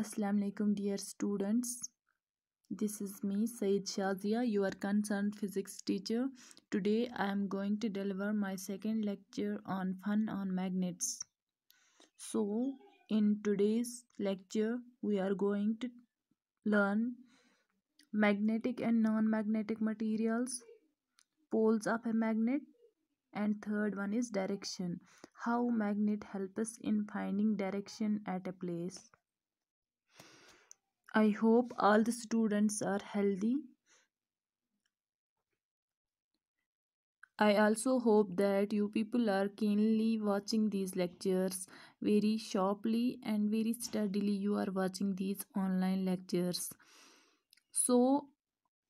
Assalamu alaikum dear students. This is me Said Shazia, your concerned physics teacher. Today I am going to deliver my second lecture on fun on magnets. So in today's lecture we are going to learn magnetic and non-magnetic materials, poles of a magnet, and third one is direction. How magnet help us in finding direction at a place. I hope all the students are healthy. I also hope that you people are keenly watching these lectures very sharply and very steadily. You are watching these online lectures. So,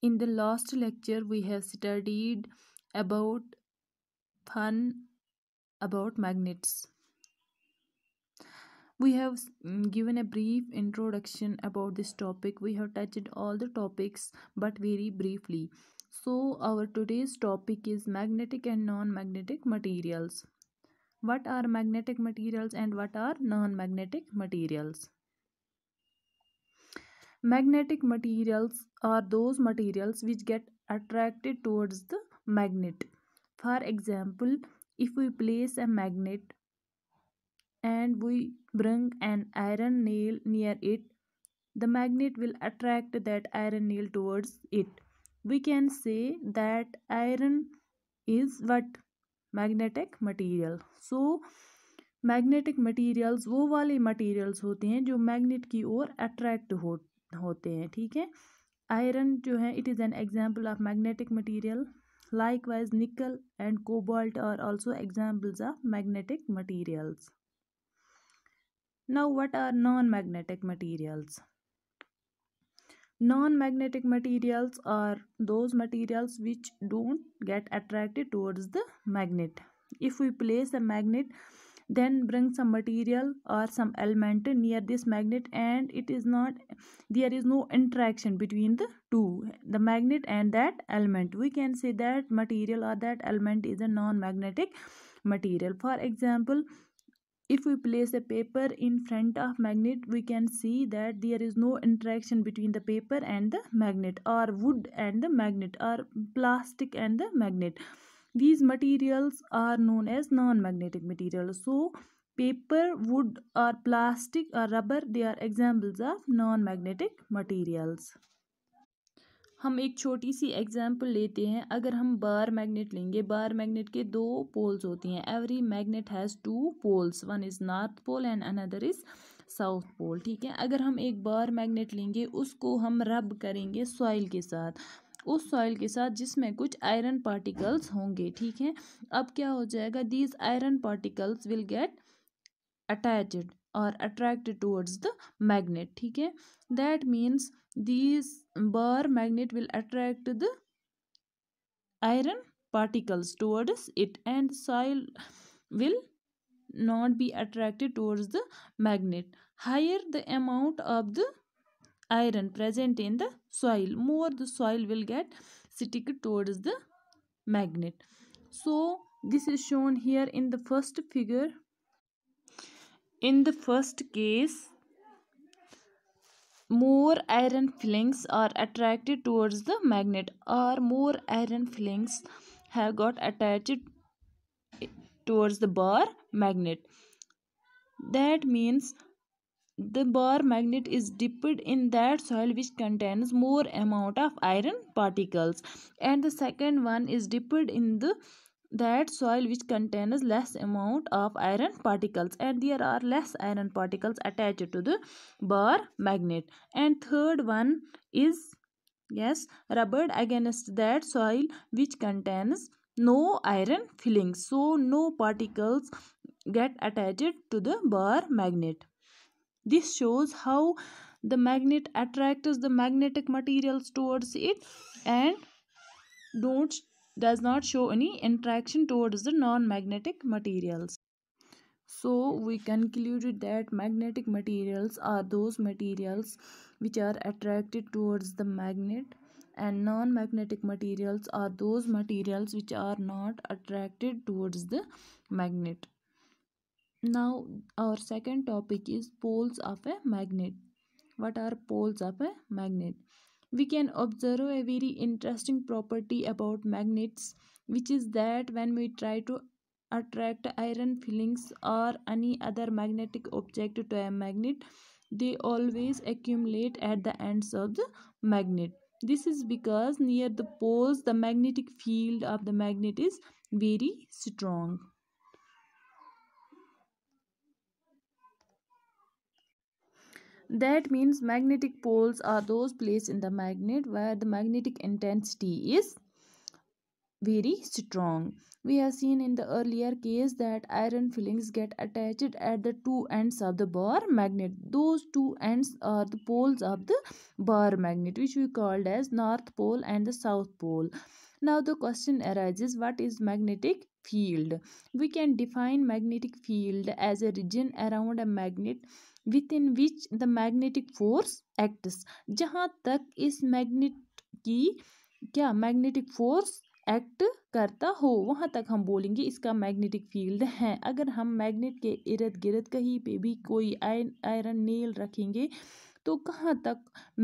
in the last lecture, we have studied about fun about magnets. We have given a brief introduction about this topic. We have touched all the topics but very briefly. So our today's topic is magnetic and non-magnetic materials. What are magnetic materials and what are non-magnetic materials? Magnetic materials are those materials which get attracted towards the magnet. For example, if we place a magnet and we bring an iron nail near it, the magnet will attract that iron nail towards it. We can say that iron is what? Magnetic material. So magnetic materials वो वाले materials होते हैं जो magnet की ओर attract होते हैं, ठीक है. आयरन जो है it is an example of magnetic material. Likewise, nickel and cobalt are also examples of magnetic materials. Now, what are non-magnetic materials? Non-magnetic materials are those materials which don't get attracted towards the magnet. If we place a magnet, then bring some material or some element near this magnet, and there is no interaction between the two, the magnet and that element. We can say that material or that element is a non-magnetic material. For example, if we place a paper in front of magnet, we can see that there is no interaction between the paper and the magnet, or wood and the magnet, or plastic and the magnet. These materials are known as non-magnetic materials. So paper, wood or plastic or rubber, they are examples of non-magnetic materials. हम एक छोटी सी example लेते हैं. अगर हम bar magnet लेंगे, bar magnet के दो पोल्स होती हैं. Every magnet has two poles, one is north pole and another is south pole, ठीक है. अगर हम एक बार मैग्नेट लेंगे, उसको हम रब करेंगे सॉइल के साथ, उस सॉइल के साथ जिसमें कुछ आयरन पार्टिकल्स होंगे, ठीक है. अब क्या हो जाएगा, these iron particles will get attached और अट्रैक्टेड टूवर्ड्स द मैग्नेट, ठीक है. That means these bar magnet will attract the iron particles towards it, and soil will not be attracted towards the magnet. Higher the amount of the iron present in the soil, more the soil will get stick towards the magnet. So this is shown here in the first figure. In the first case, more iron filings are attracted towards the magnet, or more iron filings have got attached towards the bar magnet. That means the bar magnet is dipped in that soil which contains more amount of iron particles, and the second one is dipped in the that soil which contains less amount of iron particles, and there are less iron particles attached to the bar magnet. And third one is, yes, rubbed against that soil which contains no iron fillings, so no particles get attached to the bar magnet. This shows how the magnet attracts the magnetic materials towards it and don't does not show any interaction towards the non-magnetic materials. So we concluded that magnetic materials are those materials which are attracted towards the magnet, and non-magnetic materials are those materials which are not attracted towards the magnet. Now our second topic is poles of a magnet. What are poles of a magnet? We can observe a very interesting property about magnets, which is that when we try to attract iron fillings or any other magnetic object to a magnet, they always accumulate at the ends of the magnet. This is because near the poles the magnetic field of the magnet is very strong. That means magnetic poles are those places in the magnet where the magnetic intensity is very strong. We have seen in the earlier case that iron fillings get attached at the two ends of the bar magnet. Those two ends are the poles of the bar magnet, which we called as north pole and the south pole. Now the question arises, what is magnetic field? We can define magnetic field as a region around a magnet within which the magnetic force acts. जहाँ तक इस magnet की क्या magnetic force act करता हो वहाँ तक हम बोलेंगे इसका मैग्नेटिक फील्ड है। अगर हम मैग्नेट के इर्द गिर्द कहीं पे भी कोई आयरन नेल रखेंगे तो कहाँ तक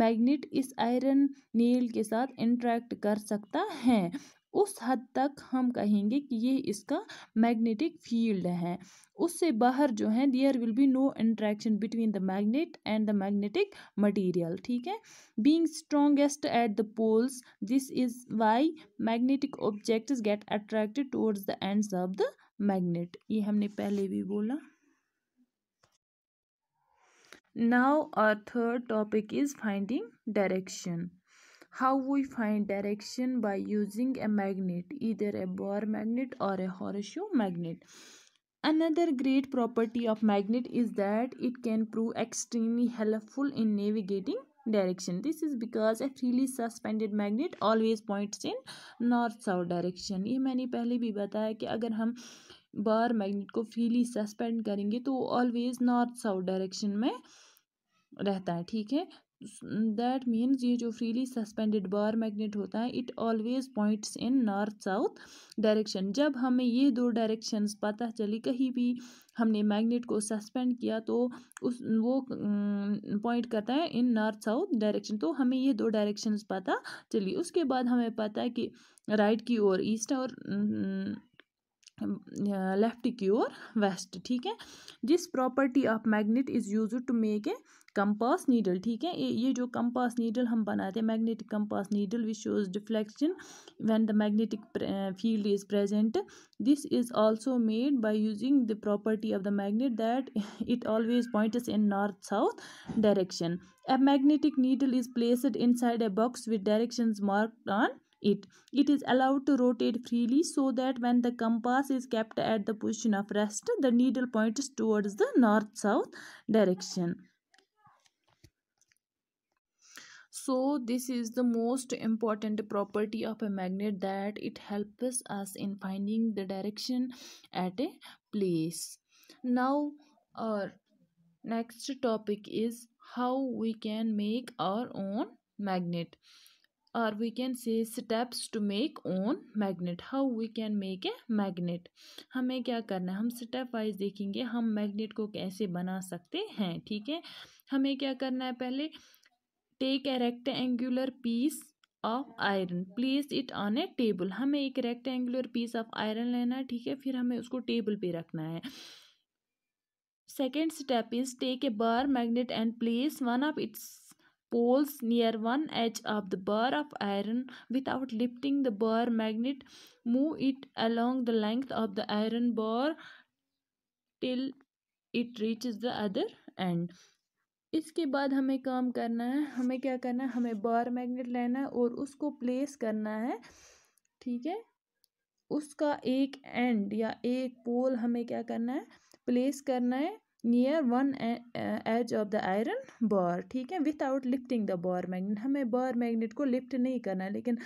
मैग्नेट इस आयरन नेल के साथ इंटरेक्ट कर सकता है, उस हद तक हम कहेंगे कि ये इसका मैग्नेटिक फील्ड है। उससे बाहर जो है there will be no interaction between the magnet and the magnetic material. ठीक है, being strongest at the poles, this is why magnetic objects get attracted towards the ends of the magnet. ये हमने पहले भी बोला। Now our third topic is finding direction. How we find direction by using a magnet, either a bar magnet or a horseshoe magnet. Another great property of magnet is that it can prove extremely helpful in navigating direction. This is because a freely suspended magnet always points in north south direction. ये मैंने पहले भी बताया कि अगर हम bar magnet को freely suspend करेंगे तो ऑलवेज नॉर्थ साउथ डायरेक्शन में रहता है। ठीक है, दैट मीन्स ये जो फ्रीली सस्पेंडेड बार मैग्नेट होता है it always points in north south direction. जब हमें ये दो डायरेक्शंस पता चली, कहीं भी हमने मैग्नेट को सस्पेंड किया तो वो पॉइंट करता है इन नॉर्थ साउथ डायरेक्शन, तो हमें ये दो डायरेक्शंस पता चली। उसके बाद हमें पता है कि राइट की ओर ईस्ट है और लेफ्ट की ओर वेस्ट। ठीक है, this property of magnet is used to make a compass needle. ठीक है, ये जो कंपास नीडल हम बनाते हैं, magnetic compass needle which shows deflection when the magnetic field is present, this is also made by using the property of the magnet that it always points in north south direction. A magnetic needle is placed inside a box with directions marked on it. It is allowed to rotate freely so that when the compass is kept at the position of rest, the needle points towards the north-south direction. So this is the most important property of a magnet, that it helps us in finding the direction at a place. Now our next topic is how we can make our own magnet, or we can say steps to make own magnet. How we can make a magnet? हमें क्या करना है, हम step wise देखेंगे हम magnet को कैसे बना सकते हैं। ठीक है, हमें क्या करना है, पहले take a rectangular piece of iron, place it on a table. हमें एक रेक्टेंगुलर पीस ऑफ आयरन लेना है। ठीक है, फिर हमें उसको टेबल पे रखना है। Second step is take a bar magnet and place one of its poles near one edge of the bar of iron. Without lifting the bar magnet, move it along the length of the iron bar till it reaches the other end. इसके बाद हमें काम करना है, हमें क्या करना है, हमें बार मैग्नेट लेना है और उसको प्लेस करना है। ठीक है, उसका एक एंड या एक पोल हमें क्या करना है, प्लेस करना है near one edge of the iron bar. ठीक है, without lifting the bar magnet, हमें बार मैग्नेट को लिफ्ट नहीं करना है, लेकिन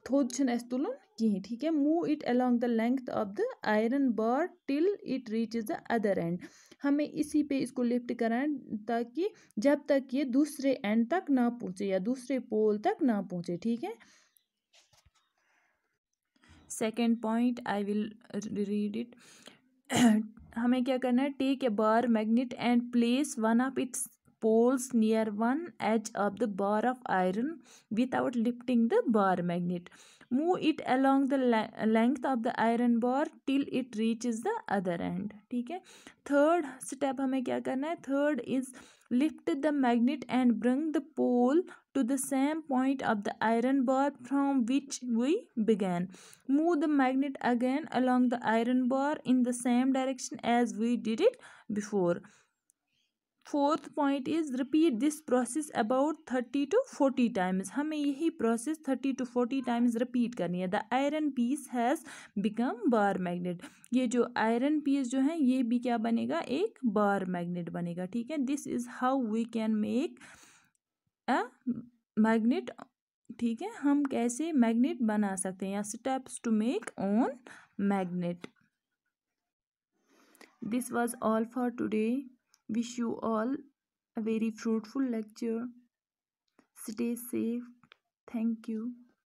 थोद तुलन कहीं। ठीक है, move it along the length of the iron bar till it reaches the other and. हमें इसी पे इसको लिफ्ट करना है ताकि जब तक ये दूसरे एंड तक ना पहुंचे या दूसरे पोल तक ना पहुंचे। ठीक है, second point I will read it. हमें क्या करना है, take a bar magnet and place one of its poles near one edge of the bar of iron without lifting the bar magnet. Move it along the length of the iron bar till it reaches the other end. ठीक है. Third step हमें क्या करना है? Third is lift the magnet and bring the pole to the same point of the iron bar from which we began. Move the magnet again along the iron bar in the same direction as we did it before. Fourth point is repeat this process about 30 to 40 times. हमें यही process 30 to 40 times repeat करनी है. The iron piece has become bar magnet. ये जो iron piece जो है ये भी क्या बनेगा? एक bar magnet बनेगा. ठीक है. This is how we can make a magnet. ठीक है. हम कैसे magnet बना सकते हैं या steps to make on magnet. This was all for today. Wish you all a very fruitful lecture. Stay safe. Thank you.